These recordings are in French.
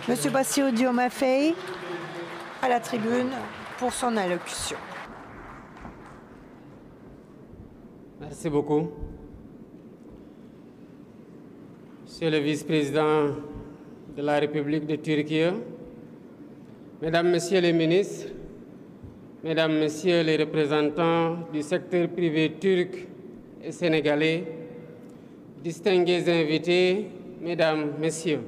Monsieur Bassirou Diomaye Faye, à la tribune pour son allocution. Merci beaucoup. Monsieur le vice-président de la République de Turquie, Mesdames, Messieurs les ministres, Mesdames, Messieurs les représentants du secteur privé turc et sénégalais, distingués invités, Mesdames, Messieurs,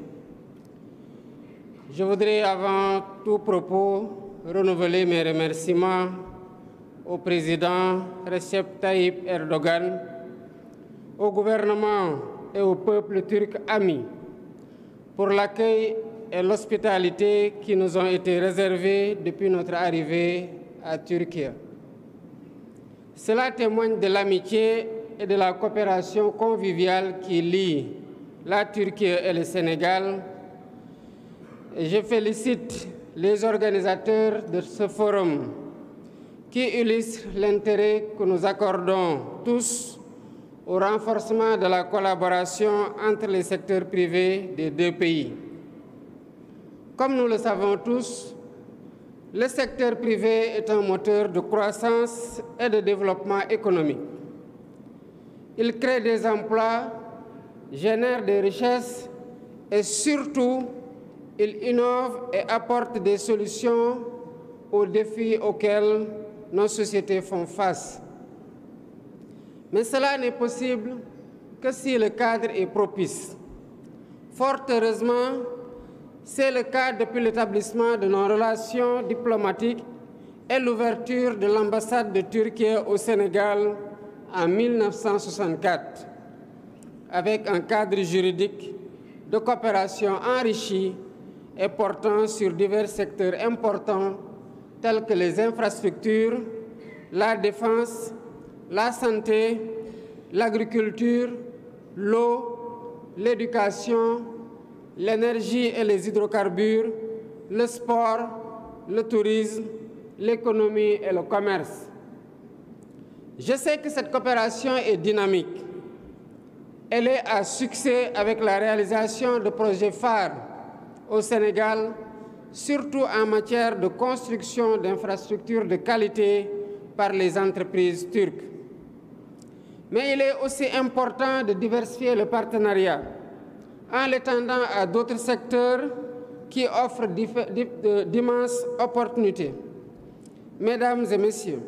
je voudrais avant tout propos renouveler mes remerciements au président Recep Tayyip Erdogan, au gouvernement et au peuple turc ami pour l'accueil et l'hospitalité qui nous ont été réservés depuis notre arrivée à Turquie. Cela témoigne de l'amitié et de la coopération conviviale qui lie la Turquie et le Sénégal. Et je félicite les organisateurs de ce forum qui illustrent l'intérêt que nous accordons tous au renforcement de la collaboration entre les secteurs privés des deux pays. Comme nous le savons tous, le secteur privé est un moteur de croissance et de développement économique. Il crée des emplois, génère des richesses et surtout, il innove et apporte des solutions aux défis auxquels nos sociétés font face. Mais cela n'est possible que si le cadre est propice. Fort heureusement, c'est le cas depuis l'établissement de nos relations diplomatiques et l'ouverture de l'ambassade de Turquie au Sénégal en 1964, avec un cadre juridique de coopération enrichi et portant sur divers secteurs importants tels que les infrastructures, la défense, la santé, l'agriculture, l'eau, l'éducation, l'énergie et les hydrocarbures, le sport, le tourisme, l'économie et le commerce. Je sais que cette coopération est dynamique. Elle est à succès avec la réalisation de projets phares au Sénégal, surtout en matière de construction d'infrastructures de qualité par les entreprises turques. Mais il est aussi important de diversifier le partenariat en l'étendant à d'autres secteurs qui offrent d'immenses opportunités. Mesdames et Messieurs,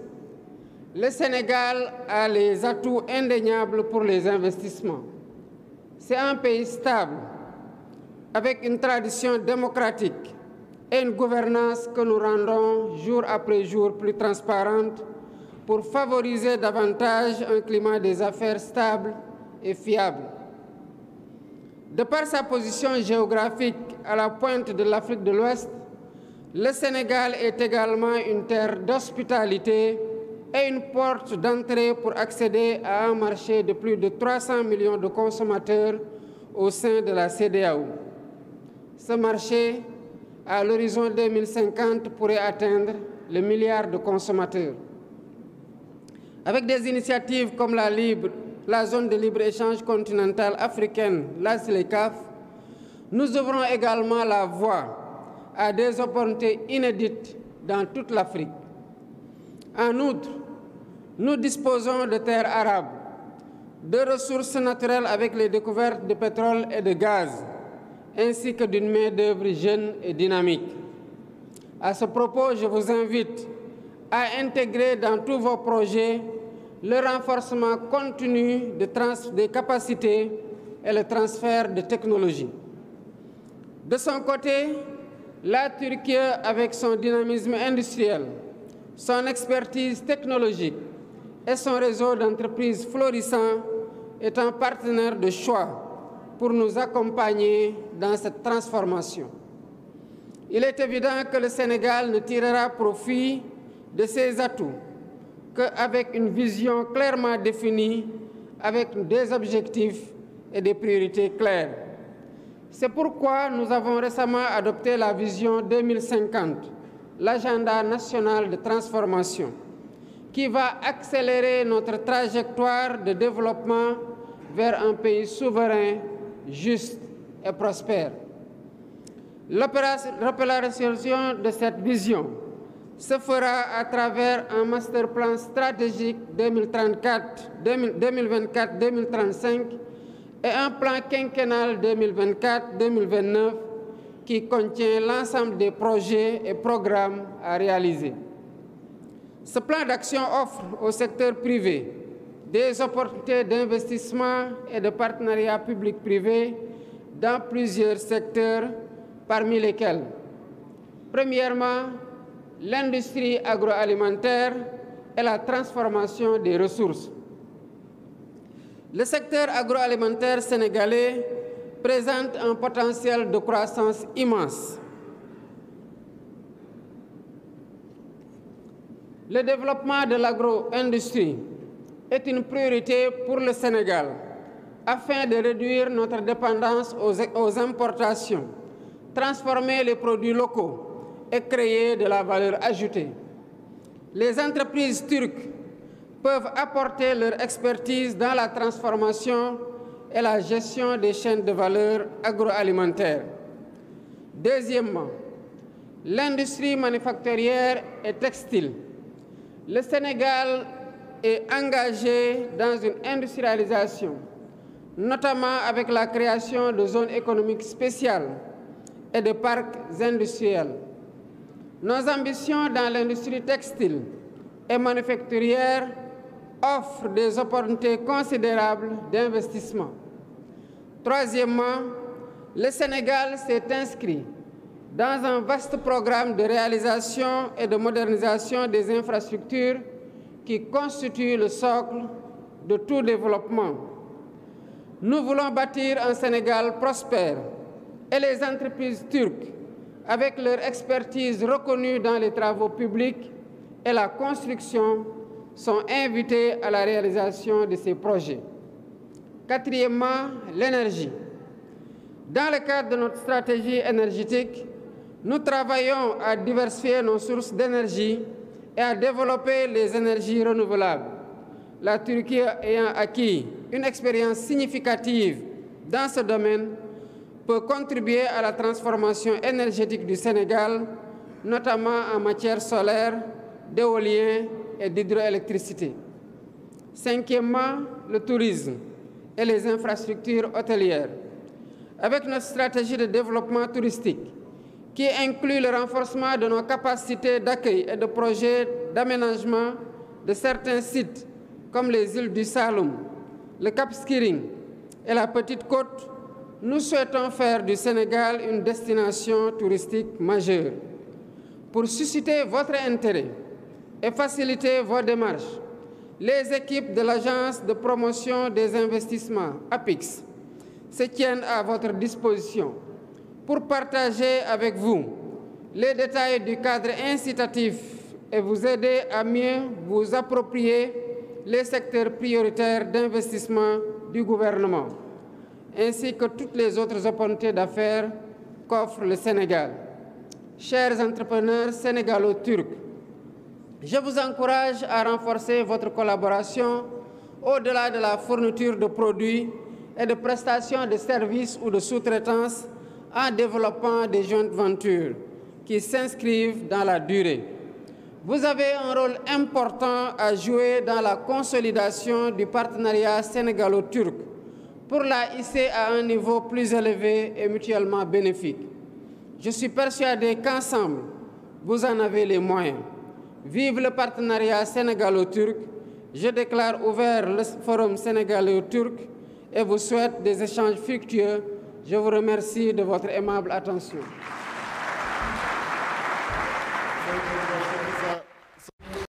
le Sénégal a les atouts indéniables pour les investissements. C'est un pays stable, avec une tradition démocratique et une gouvernance que nous rendons jour après jour plus transparente pour favoriser davantage un climat des affaires stable et fiable. De par sa position géographique à la pointe de l'Afrique de l'Ouest, le Sénégal est également une terre d'hospitalité et une porte d'entrée pour accéder à un marché de plus de 300 millions de consommateurs au sein de la CEDEAO. Ce marché, à l'horizon 2050, pourrait atteindre le milliard de consommateurs. Avec des initiatives comme la zone de libre-échange continentale africaine, la ZLECAf, nous ouvrons également la voie à des opportunités inédites dans toute l'Afrique. En outre, nous disposons de terres arables, de ressources naturelles avec les découvertes de pétrole et de gaz, ainsi que d'une main-d'œuvre jeune et dynamique. À ce propos, je vous invite à intégrer dans tous vos projets le renforcement continu des capacités et le transfert de technologies. De son côté, la Turquie, avec son dynamisme industriel, son expertise technologique et son réseau d'entreprises florissant, est un partenaire de choix pour nous accompagner dans cette transformation. Il est évident que le Sénégal ne tirera profit de ses atouts qu'avec une vision clairement définie, avec des objectifs et des priorités claires. C'est pourquoi nous avons récemment adopté la vision 2050, l'agenda national de transformation, qui va accélérer notre trajectoire de développement vers un pays souverain, juste et prospère. L'opérationnalisation de cette vision se fera à travers un master plan stratégique 2024-2035 et un plan quinquennal 2024-2029 qui contient l'ensemble des projets et programmes à réaliser. Ce plan d'action offre au secteur privé des opportunités d'investissement et de partenariat public-privé dans plusieurs secteurs, parmi lesquels, premièrement, l'industrie agroalimentaire et la transformation des ressources. Le secteur agroalimentaire sénégalais présente un potentiel de croissance immense. Le développement de l'agro-industrie est une priorité pour le Sénégal afin de réduire notre dépendance aux importations, transformer les produits locaux et créer de la valeur ajoutée. Les entreprises turques peuvent apporter leur expertise dans la transformation et la gestion des chaînes de valeur agroalimentaires. Deuxièmement, l'industrie manufacturière et textile. Le Sénégal est engagé dans une industrialisation, notamment avec la création de zones économiques spéciales et de parcs industriels. Nos ambitions dans l'industrie textile et manufacturière offrent des opportunités considérables d'investissement. Troisièmement, le Sénégal s'est inscrit dans un vaste programme de réalisation et de modernisation des infrastructures qui constituent le socle de tout développement. Nous voulons bâtir un Sénégal prospère et les entreprises turques, avec leur expertise reconnue dans les travaux publics et la construction, sont invitées à la réalisation de ces projets. Quatrièmement, l'énergie. Dans le cadre de notre stratégie énergétique, nous travaillons à diversifier nos sources d'énergie et à développer les énergies renouvelables. La Turquie ayant acquis une expérience significative dans ce domaine peut contribuer à la transformation énergétique du Sénégal, notamment en matière solaire, d'éolien et d'hydroélectricité. Cinquièmement, le tourisme et les infrastructures hôtelières. Avec notre stratégie de développement touristique, qui inclut le renforcement de nos capacités d'accueil et de projets d'aménagement de certains sites, comme les îles du Saloum, le Cap Skirring et la Petite Côte, nous souhaitons faire du Sénégal une destination touristique majeure. Pour susciter votre intérêt et faciliter vos démarches, les équipes de l'Agence de promotion des investissements, APIX, se tiennent à votre disposition pour partager avec vous les détails du cadre incitatif et vous aider à mieux vous approprier les secteurs prioritaires d'investissement du gouvernement, ainsi que toutes les autres opportunités d'affaires qu'offre le Sénégal. Chers entrepreneurs sénégalo-turcs, je vous encourage à renforcer votre collaboration au-delà de la fourniture de produits et de prestations de services ou de sous-traitance en développant des joint ventures qui s'inscrivent dans la durée. Vous avez un rôle important à jouer dans la consolidation du partenariat sénégalo-turc pour la hisser à un niveau plus élevé et mutuellement bénéfique. Je suis persuadé qu'ensemble, vous en avez les moyens. Vive le partenariat sénégalo-turc. Je déclare ouvert le forum sénégalo-turc et vous souhaite des échanges fructueux. Je vous remercie de votre aimable attention.